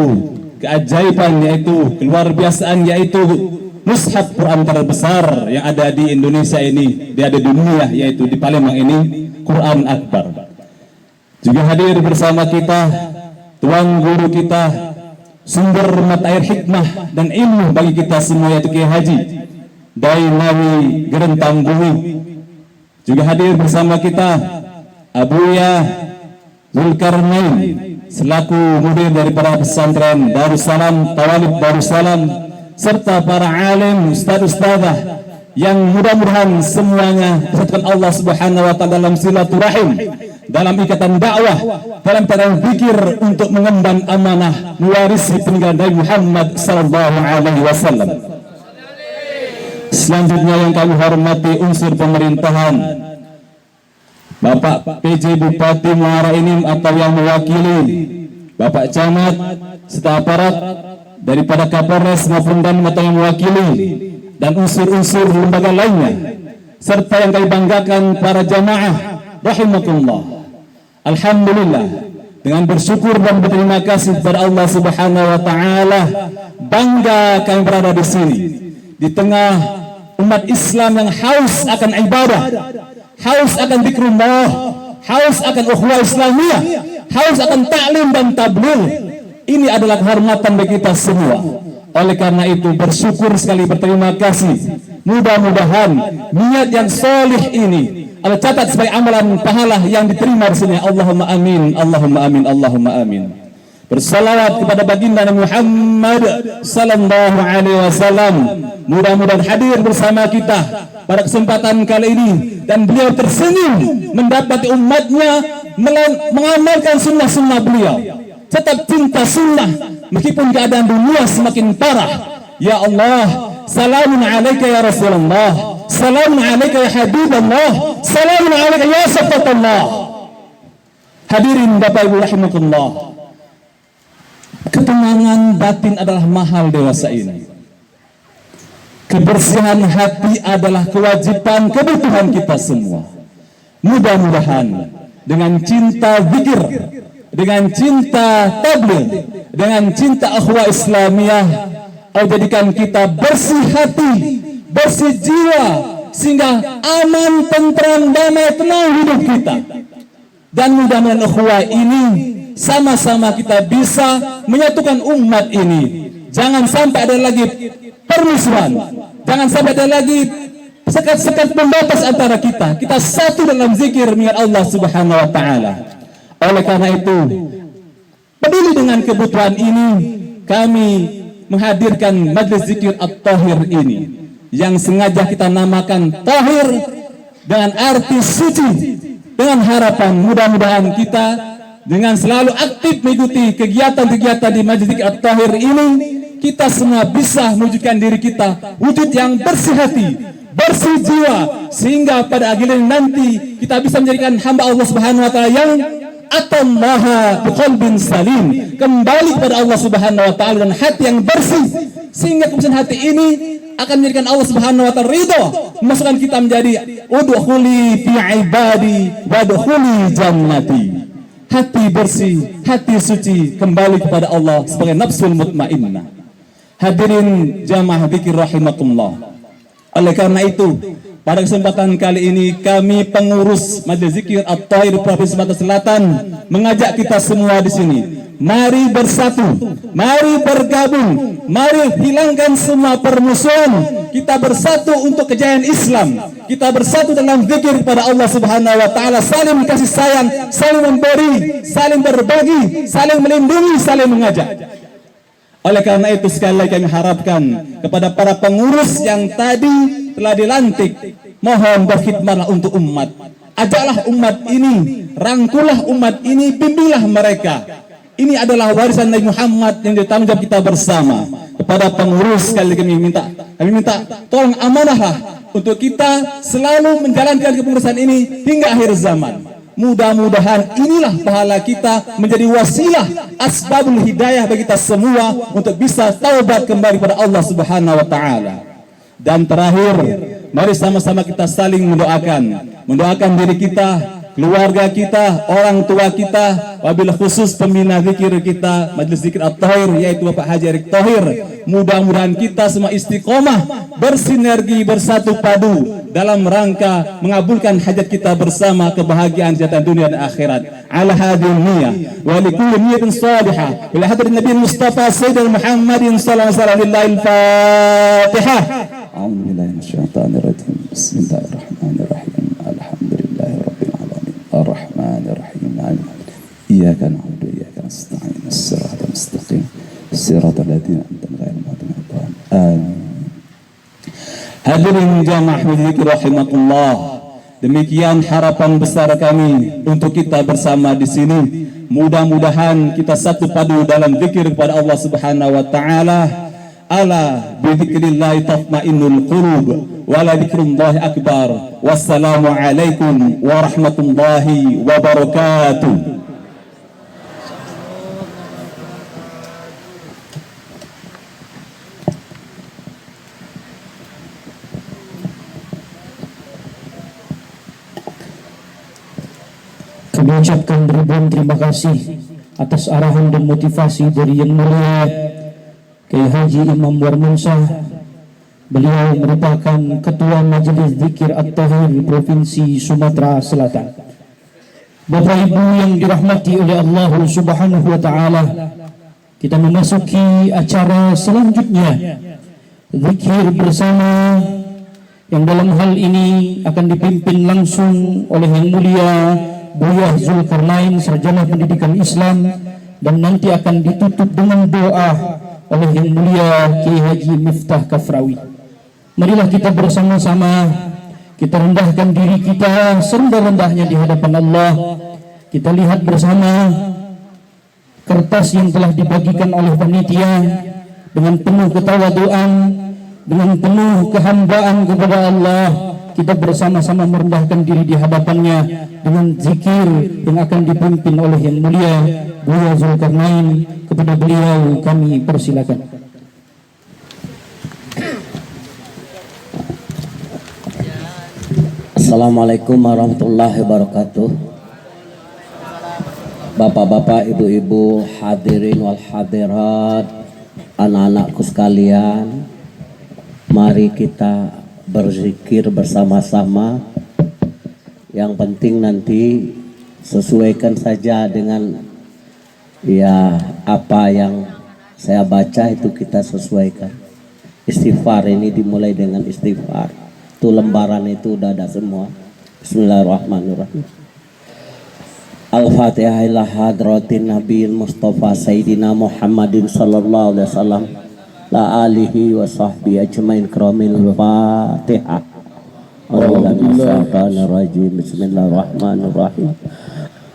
S7: keajaiban, yaitu keluar biasaan, yaitu mushaf Quran terbesar yang ada di Indonesia ini, di dunia, yaitu di Palembang ini, Quran Akbar. Juga hadir bersama kita tuan guru kita, sumber mata air hikmah dan ilmu bagi kita semua, yaitu Kiai Haji Dainawi Gerentang Bumi. Juga hadir bersama kita Abuya Zulkarnain selaku mudir daripada pesantren Darussalam, Tawalib Darussalam, serta para alim, ustaz-ustazah yang mudah-mudahan semuanya disatukan Allah Subhanahu wa taala dalam silaturahim, dalam ikatan dakwah, dalam perang zikir untuk mengemban amanah mewarisi peninggalan Nabi Muhammad sallallahu alaihi wasallam. Selanjutnya yang kami hormati unsur pemerintahan, Bapak PJ Bupati Muara Enim atau yang mewakili, Bapak Camat, serta aparat daripada Kapolres maupun dan atau yang mewakili, dan unsur-unsur lembaga lainnya, serta yang kami banggakan para jamaah rahimakumullah. Alhamdulillah, dengan bersyukur dan berterima kasih kepada Allah Subhanahu wa taala, bangga kami berada di sini di tengah umat Islam yang haus akan ibadah, haus akan zikrullah, haus akan ukhuwah Islamiyah, haus akan taklim dan tabligh. Ini adalah kehormatan bagi kita semua. Oleh karena itu bersyukur sekali, berterima kasih. Mudah-mudahan niat yang solih ini Allah catat sebagai amalan pahala yang diterima di sini. Allahumma amin, Allahumma amin, Allahumma amin. Bersalawat kepada baginda Nabi Muhammad sallallahu alaihi wasallam. Mudah-mudahan hadir bersama kita pada kesempatan kali ini dan beliau tersenyum mendapati umatnya mengamalkan sunnah-sunnah beliau. Tetap cinta sunnah meskipun keadaan dunia semakin parah. Ya Allah, salamun alaika ya Rasulullah, salamun alaika ya Habibullah, salamun alaika ya Safatullah. Hadirin Bapak Ibu rahimakumullah, ketenangan batin adalah mahal dewasa ini. Kebersihan hati adalah kewajiban kebutuhan kita semua. Mudah-mudahan dengan cinta zikir, dengan cinta tabligh, dengan cinta akhwah Islamiyah, Allah jadikan kita bersih hati, bersih jiwa, sehingga aman, tentram, damai, tenang hidup kita. Dan mudah-mudahan akhwah ini sama-sama kita bisa menyatukan umat ini. Jangan sampai ada lagi permusuhan, jangan sampai ada lagi sekat-sekat pembatas antara kita. Kita satu dalam zikir mengingat Allah Subhanahu wa taala. Oleh karena itu, peduli dengan kebutuhan ini, kami menghadirkan majlis zikir at-tahir ini yang sengaja kita namakan tahir dengan arti suci, dengan harapan mudah-mudahan kita dengan selalu aktif mengikuti kegiatan-kegiatan di majlis zikir at-tahir ini, kita semua bisa mewujudkan diri kita wujud yang bersih hati, bersih jiwa, sehingga pada akhirnya nanti kita bisa menjadikan hamba Allah Subhanahu wa taala yang atallaha biqalbin salim, kembali kepada Allah Subhanahu wa taala dengan hati yang bersih, sehingga kebersihan hati ini akan menjadikan Allah Subhanahu wa taala ridha, memasukkan kita menjadi udkhuli fi ibadi wadkhuli jannati. Hati bersih, hati suci, kembali kepada Allah sebagai nafsul mutmainnah. Hadirin jamaah dzikir rahimakumullah. Oleh karena itu, pada kesempatan kali ini kami pengurus Majlis Zikir At-Tahir Provinsi Sumatera Selatan mengajak kita semua di sini. Mari bersatu, mari bergabung, mari hilangkan semua permusuhan. Kita bersatu untuk kejayaan Islam. Kita bersatu dalam zikir kepada Allah Subhanahu wa taala, saling kasih sayang, saling memberi, saling berbagi, saling melindungi, saling mengajak. Oleh karena itu sekali lagi kami harapkan kepada para pengurus yang tadi telah dilantik, mohon berkhidmatlah untuk umat. Ajaklah umat ini, rangkulah umat ini, bimbinglah mereka. Ini adalah warisan Nabi Muhammad yang ditanggung jawab kita bersama. Kepada pengurus sekali lagi kami minta tolong amanahlah untuk kita selalu menjalankan kepengurusan ini hingga akhir zaman. Mudah-mudahan inilah pahala kita menjadi wasilah asbabul hidayah bagi kita semua untuk bisa taubat kembali kepada Allah Subhanahu wa taala. Dan terakhir, mari sama-sama kita saling mendoakan diri kita, keluarga kita, orang tua kita, wabil khusus pembina zikir kita, Majlis Zikir At-Tahir, yaitu Bapak Haji Erick Thohir. Mudah-mudahan kita semua istiqomah, bersinergi, bersatu padu dalam rangka mengabulkan hajat kita bersama, kebahagiaan sejahtera dunia dan akhirat. Ala hadhihi niyyah wa li kulli niyyatin salihah ila hadrat Nabi Mustafa Sayyidina Muhammadin sallallahu alaihi wasallam. Al-Fatihah. A'udzu billahi minasyaitonir rajim. Bismillahirrahmanirrahim. Alhamdulillahi rabbil alamin. Arrahmanir rahim. Iyyaka na'budu wa iyyaka nasta'in. As-siratal mustaqim. Siratal ladzina an'amta 'alaihim. Amin. Hadirin jamaah dzikir rahimakumullah. Demikian harapan besar kami untuk kita bersama di sini. Mudah-mudahan kita satu padu dalam zikir kepada Allah Subhanahu wa taala. Ala bi dzikrillah tatmainnul qulub wa la dzikrullahi akbar. Wassalamu alaikum warahmatullahi wabarakatuh.
S5: Kami ucapkan ribuan terima kasih atas arahan dan motivasi dari Yang Mulia Kiai Haji Imam Warmansyah. Beliau beliau merupakan Ketua Majelis Zikir At-Tahir Provinsi Sumatera Selatan. Bapak Ibu yang dirahmati oleh Allah Subhanahu wa taala, kita memasuki acara selanjutnya, zikir bersama, yang dalam hal ini akan dipimpin langsung oleh Yang Mulia Buya Zulkarnain, Sarjana Pendidikan Islam, dan nanti akan ditutup dengan doa oleh Yang Mulia Kiai Haji Miftah Kafrawi. Marilah kita bersama-sama kita rendahkan diri kita serendah-rendahnya di hadapan Allah. Kita lihat bersama kertas yang telah dibagikan oleh panitia dengan penuh ketawaduan, dengan penuh kehambaan kepada Allah. Kita bersama-sama merendahkan diri di hadapannya dengan zikir yang akan dipimpin oleh Yang Mulia Buya Zulkarnain. Kepada beliau kami persilakan.
S8: Assalamualaikum warahmatullahi wabarakatuh. Bapak-bapak, ibu-ibu, hadirin wal hadirat, anak-anakku sekalian, mari kita berzikir bersama-sama. Yang penting nanti sesuaikan saja dengan apa yang saya baca, itu kita sesuaikan. Istighfar ini dimulai dengan istighfar. Itu lembaran itu udah ada semua. Bismillahirrahmanirrahim. Al-Fatihah ila hadratin Nabiil Mustafa Sayyidina Muhammadin sallallahu alaihi wasallam la alihi wa sahbihi ajmain kramil Fatihah. Bismillahirrahmanirrahim.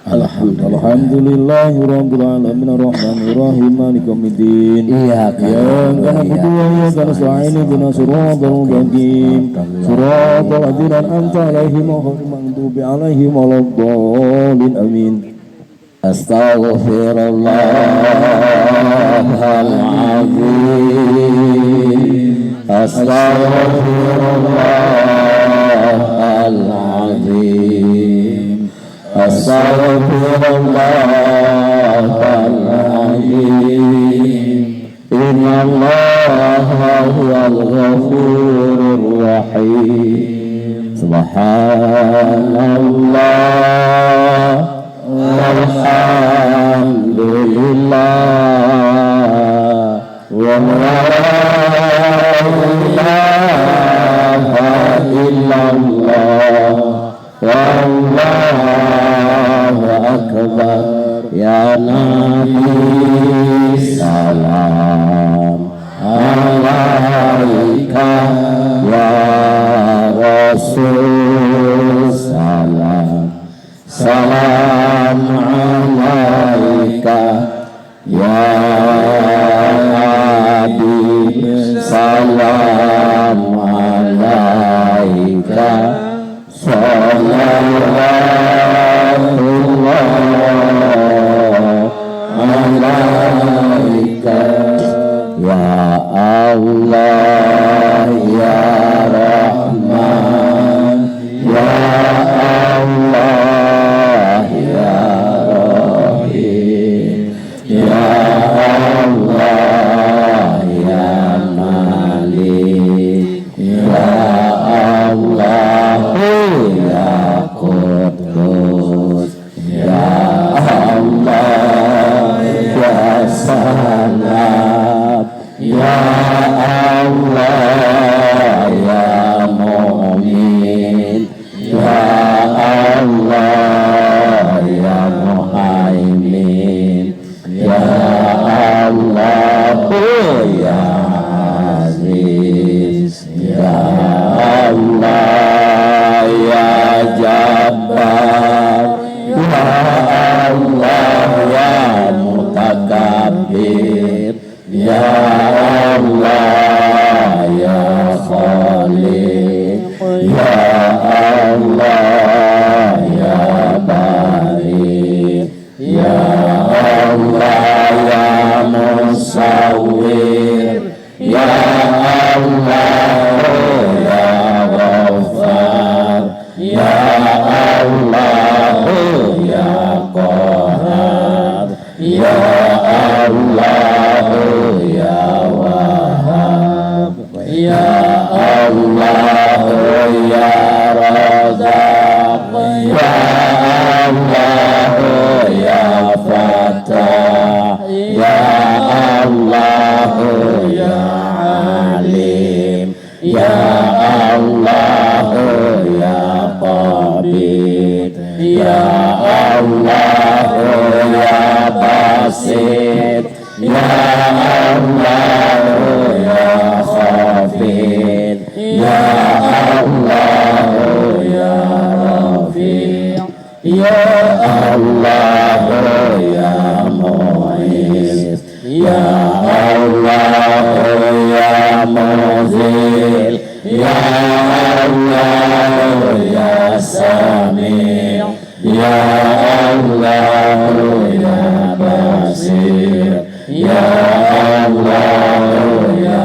S3: Alhamdulillahi rabbil alamin arrahmanir rahim maliki yaumiddin
S8: Iyyaka
S3: na'budu wa iyyaka nasta'in ihdinas siratal mustaqim siratal ladzina an'amta 'alaihim ghairil maghdubi 'alaihim waladdallin amin.
S8: Astaghfirullahaladzim. Astaghfirullahaladzim. Astaghfirullahaladzim. Innallaha huwal ghafurur rahim. Subhanallah walhamdulillah wa la ilaha illallah wallahu akbar. Ya Nabi salam alaika, ya Rasul salam salam alaika, ya Habib salam alaika, salawatullah alaika. Ya Allah, ya Rahman, ya Allah, ya Rahim, ya Allah, ya Malik, ya Allah, ya Qudus, ya Allah, ya Salam, ya Allah, ya Mu'min, ya Allah, ya Muhaimin, ya Allah, ya Aziz, ya Allah, ya Jabbar, ya Allah, ya Mutakabbir, ya Allah, ya Khaliq, ya Allah, ya Bari, ya Allah, ya Musawwir, ya Allah, ya Allah ya Razak, ya Allah ya Fatah, ya Allah ya Alim, ya Allah ya Qabid, ya Allah ya Basit, ya Allah ya Khafid, ya Allah ya Rafi', ya Allah ya Mu'izz, ya Allah ya Muzil, ya Allah ya Sami', ya Allah ya Basir, ya Allah ya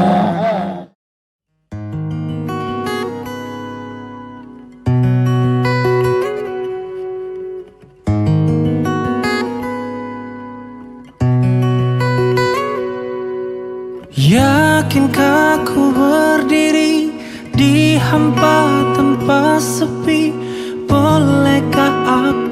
S9: Yakinkah ku berdiri di hampa tanpa sepi? Bolehkah aku